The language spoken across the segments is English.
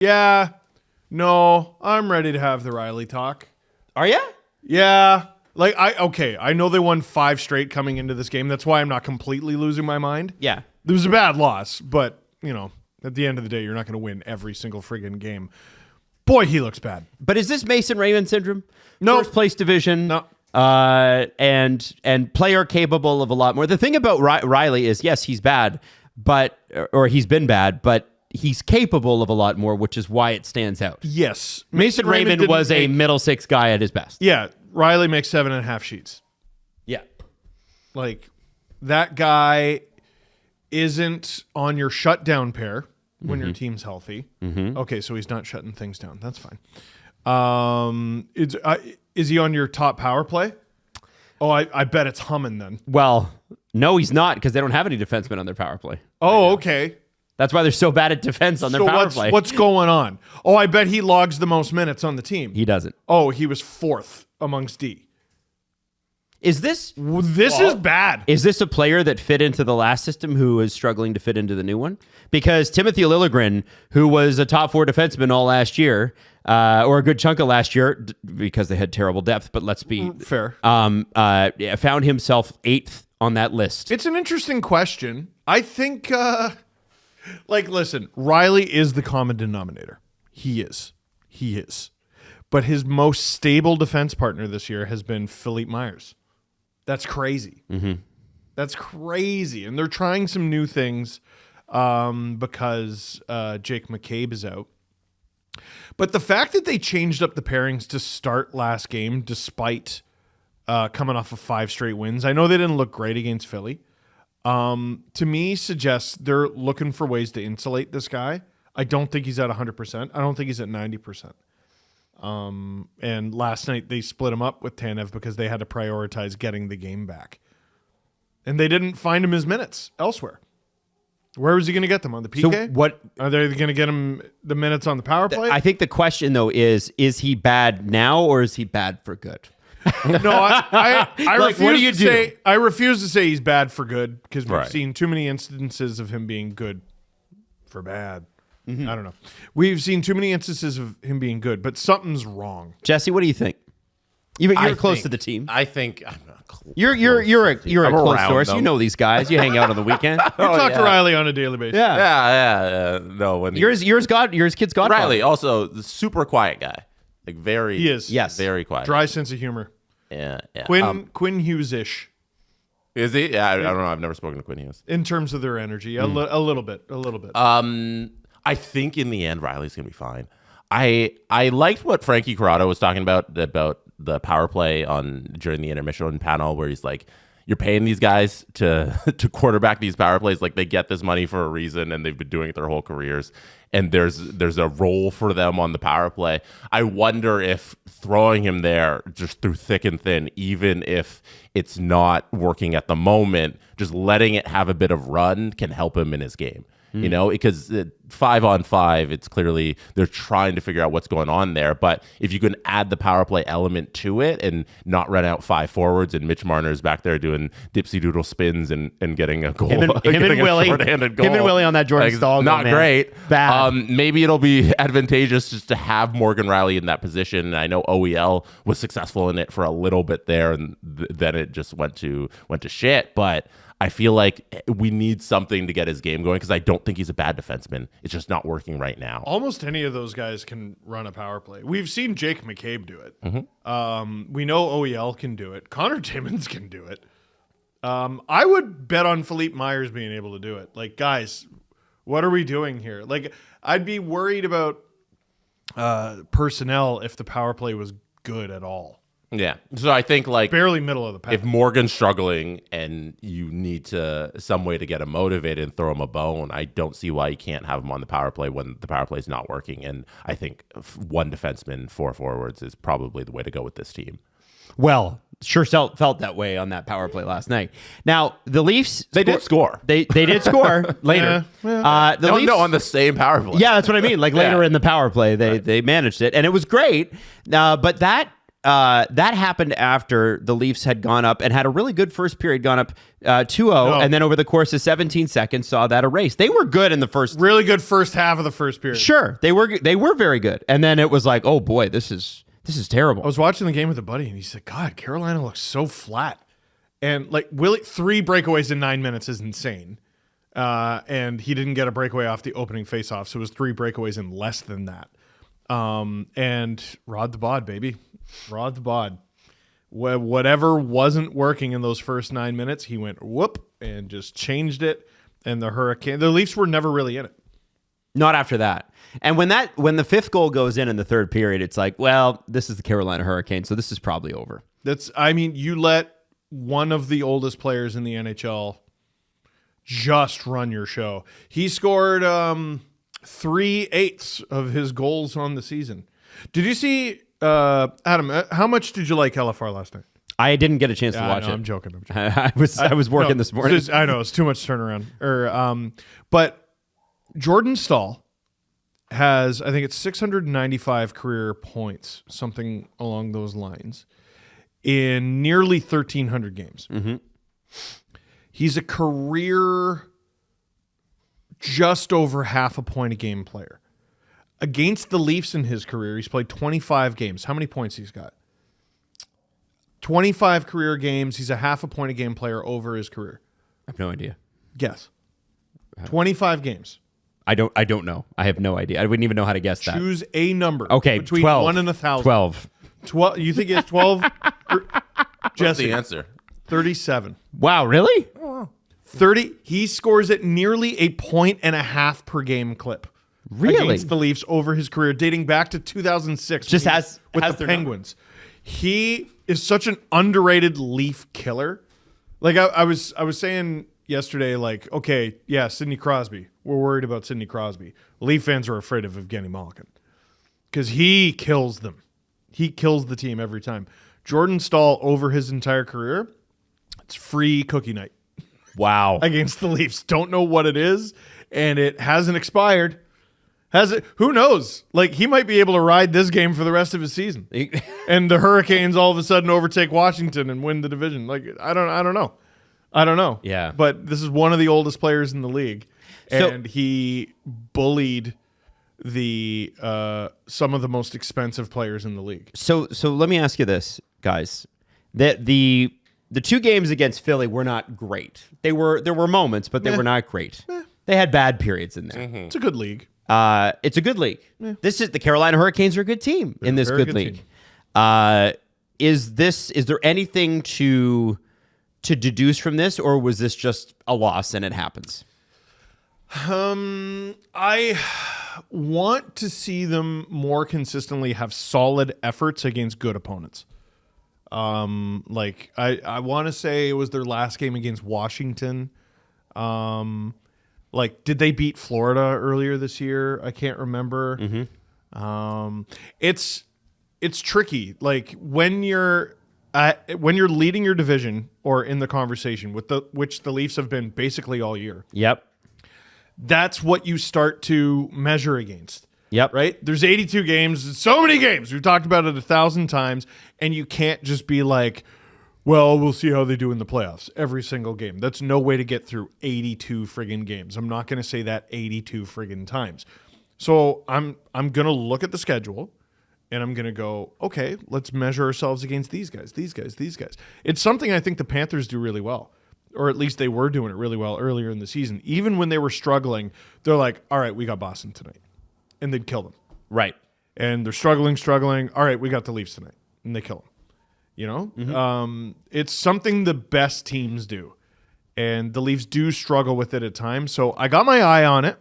Yeah. No, I'm ready to have the Rielly talk. Are you? Yeah. Like, I know they won 5 straight coming into this game. That's why I'm not completely losing my mind. Yeah. It was a bad loss, but, at the end of the day, you're not going to win every single friggin' game. Boy, he looks bad. But is this Mason Raymond syndrome? No. First place division. No. And player capable of a lot more. The thing about Rielly is, yes, he's bad, or he's been bad, but he's capable of a lot more, which is why it stands out. Yes. Mason Raymond was a middle six guy at his best. Yeah. Rielly makes 7.5 sheets. Yeah. Like, that guy isn't on your shutdown pair when your team's healthy. Okay, so he's not shutting things down. That's fine. Is he on your top power play? Oh, I bet it's humming then. Well, no, he's not, because they don't have any defensemen on their power play. Oh, okay. That's why they're so bad at defense on their power play. What's going on? Oh, I bet he logs the most minutes on the team. He doesn't. Oh, he was 4th amongst D. Is this is bad? Is this a player that fit into the last system who is struggling to fit into the new one? Because Timothy Liljegren, who was a top 4 defenseman all last year, or a good chunk of last year, because they had terrible depth, but let's be fair, found himself 8th on that list. It's an interesting question. I think, listen, Rielly is the common denominator. He is. But his most stable defense partner this year has been Philippe Myers. That's crazy. That's crazy. And they're trying some new things because Jake McCabe is out. But the fact that they changed up the pairings to start last game, despite coming off of 5 straight wins, I know they didn't look great against Philly. To me, suggests they're looking for ways to insulate this guy. I don't think he's at 100%. I don't think he's at 90%. And last night they split him up with Tanev because they had to prioritize getting the game back. And they didn't find him his minutes elsewhere. Where was he going to get them? On the PK? So what are they going to get him the minutes on the power play? I think the question, though, is he bad now or is he bad for good? No, I like, I refuse to say he's bad for good because we've Right. seen too many instances of him being good for bad. I don't know. We've seen too many instances of him being good, but something's wrong. Jesse, what do you think? You're close to the team. I think I'm not close. You're a I'm close around source. them. You know these guys. You hang out on the weekend. We talk to Rielly on a daily basis. Yeah. No, when Yours kid's godfather. Rielly also the super quiet guy, like very. He is. Yes. very quiet. Dry sense of humor. Yeah. Quinn Hughes-ish Is he? Yeah, I don't know. I've never spoken to Quinn Hughes. in terms of their energy. A little bit. I think in the end, Riley's gonna be fine. I liked what Frankie Corrado was talking about the power play during the intermission panel, where he's like, "You're paying these guys to quarterback these power plays. Like, they get this money for a reason, and they've been doing it their whole careers. And there's a role for them on the power play. I wonder if throwing him there just through thick and thin, even if it's not working at the moment, just letting it have a bit of run can help him in his game." You know, because 5-on-5, it's clearly they're trying to figure out what's going on there. But if you can add the power play element to it and not run out 5 forwards and Mitch Marner's back there doing dipsy doodle spins and getting a goal, Him and Willie, shorthanded goal. Him and Willie on that Jordan Staal, not man. great. Bad. Maybe it'll be advantageous just to have Morgan Rielly in that position. And I know OEL was successful in it for a little bit there, and then it just went to shit. But I feel like we need something to get his game going because I don't think he's a bad defenseman. It's just not working right now. Almost any of those guys can run a power play. We've seen Jake McCabe do it. We know OEL can do it. Connor Timmins can do it. I would bet on Philippe Myers being able to do it. Like, guys, what are we doing here? Like, I'd be worried about personnel if the power play was good at all. Yeah. So I think like Barely middle of the pack. if Morgan's struggling and you need some way to get him motivated and throw him a bone, I don't see why you can't have him on the power play when the power play is not working. And I think 1 defenseman, 4 forwards is probably the way to go with this team. Well, sure felt that way on that power play last night. Now, the Leafs... They did score. They did score later. The Leafs, No, on the same power play. Yeah, that's what I mean. Like later in the power play, they managed it, and it was great. But that that happened after the Leafs had gone up and had a really good first period, gone up 2-0, and then over the course of 17 seconds saw that erased. They were good in the first. Really good first half of the first period. Sure, they were very good, and then it was like, oh boy, this is terrible. I was watching the game with a buddy, and he said, "God, Carolina looks so flat." And like Willie, 3 breakaways in 9 minutes is insane. And he didn't get a breakaway off the opening faceoff, so it was 3 breakaways in less than that. And Rod the Bod, baby. Rod the Bod. Whatever wasn't working in those first 9 minutes, he went whoop and just changed it. And the Leafs were never really in it. Not after that. And when the 5th goal goes in the 3rd period, it's like, well, this is the Carolina Hurricanes, so this is probably over. You let one of the oldest players in the NHL just run your show. He scored 3/8 of his goals on the season. Did you see, Adam, how much did you like LFR last night? I didn't get a chance to watch it. I'm joking. I was working this morning. I know it's too much turnaround. But Jordan Staal has, I think it's 695 career points, something along those lines, in nearly 1,300 games. Mm-hmm. He's a career just over half a point a game player. Against the Leafs in his career, he's played 25 games. How many points he's got? 25 career games. He's a half a point a game player over his career. I have no idea. Guess. 25 games. I don't know. I have no idea. I wouldn't even know how to guess that. Choose a number. Okay, between 12. 1 and 1,000. 12. 12. You think he has 12? What's Jesse, the answer? 37. Wow, really? 30. He scores at nearly 1.5 points per game clip. Really? Against the Leafs over his career, dating back to 2006. Just with has the their Penguins. He is such an underrated Leaf killer. Like I was saying yesterday, like, okay, yeah, Sidney Crosby. We're worried about Sidney Crosby. Leaf fans are afraid of Evgeny Malkin because he kills them. He kills the team every time. Jordan Staal over his entire career, it's free cookie night. Wow. Against the Leafs. Don't know what it is, and it hasn't expired. Has it? Who knows? Like, he might be able to ride this game for the rest of his season. And the Hurricanes all of a sudden overtake Washington and win the division. Like, I don't know. Yeah. But this is one of the oldest players in the league. And he bullied the some of the most expensive players in the league. So let me ask you this, guys. That the 2 games against Philly were not great. There were moments, but they were not great. They had bad periods in there. Mm-hmm. It's a good league. It's a good league. Yeah. This is the Carolina Hurricanes are a good team in this good league. Is there anything to deduce from this, or was this just a loss and it happens? I want to see them more consistently have solid efforts against good opponents. Like I want to say it was their last game against Washington. Like, did they beat Florida earlier this year? I can't remember. Mm-hmm. It's tricky. Like when you're leading your division or in the conversation with which the Leafs have been basically all year. Yep. That's what you start to measure against. Yep. Right? There's 82 games. So many games. We've talked about it 1,000 times, and you can't just be like, well, we'll see how they do in the playoffs every single game. That's no way to get through 82 friggin' games. I'm not going to say that 82 friggin' times. So I'm going to look at the schedule, and I'm going to go, okay, let's measure ourselves against these guys. It's something I think the Panthers do really well, or at least they were doing it really well earlier in the season. Even when they were struggling, they're like, all right, we got Boston tonight. And they'd kill them. Right. And they're struggling. All right, we got the Leafs tonight. And they kill them. You know? Mm-hmm. It's something the best teams do. And the Leafs do struggle with it at times. So I got my eye on it.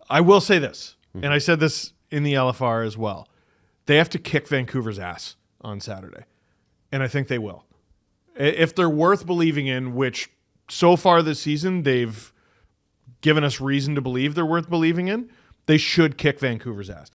I will say this, and I said this in the LFR as well. They have to kick Vancouver's ass on Saturday. And I think they will. If they're worth believing in, which so far this season they've given us reason to believe they're worth believing in, they should kick Vancouver's ass.